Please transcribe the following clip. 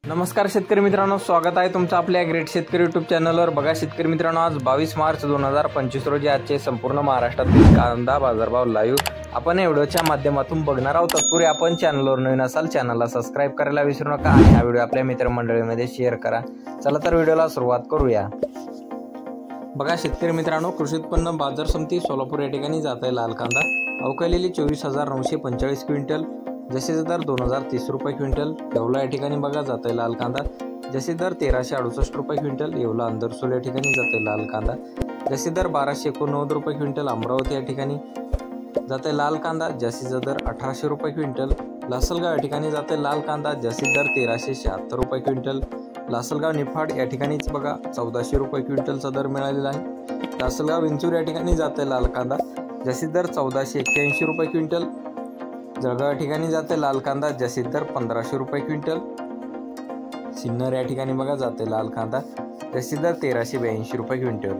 नमस्कार शेतकरी मित्रांनो, स्वागत आहे तुमचं आपल्या ग्रेट शेतकरी यूट्यूब चॅनलवर। बघा शेतकरी मित्रांनो, आज 22 मार्च 2025 रोजी आजचे संपूर्ण महाराष्ट्रातील कांदा बाजारभाव लाईव्ह आपण या व्हिडिओच्या माध्यमातून बघणार आहोत। तत्पूर्वी आपण चॅनलवर नवीन असाल चॅनलला सबस्क्राइब करायला विसरू नका आणि हा व्हिडिओ आपल्या मित्रमंडळीमध्ये शेअर करा। चला तर व्हिडिओला सुरुवात करूया। बघा शेतकरी मित्रांनो, कृषी उत्पन्न बाजार समिती सोलापूर या ठिकाणी जात आहे लाल कांदा अवकालेली 24,945 क्विंटल, जसे दर 2030 रुपये क्विंटल। येवला या ठिकाणी बघा जात आहे लाल कांदा, जसे दर 1368 रुपये क्विंटल। येवला अंदरसूल या ठिकाणी जात आहे लाल कांदा, जसे दर 1289 रुपये क्विंटल। अमरावती या ठिकाणी जात आहे लाल कांदा, जसे दर 1800 रुपये क्विंटल। लासलगाव या ठिकाणी जात आहे लाल कांदा, जसे दर 1376 रुपये क्विंटल। लासलगाव निफाड या ठिकाणीच बघा 1400 रुपये क्विंटलचा दर मिळालेला आहे। लासलगाव विंचूर या ठिकाणी जात आहे लाल कांदा, जसे दर 1481 रुपये क्विंटल। जळगाव या ठिकाणी जाते लाल कांदा, जसे दर 1500 रुपये क्विंटल। सिन्नर या ठिकाणी बघा जाते लाल कांदा, जसे दर 1382 रुपये क्विंटल।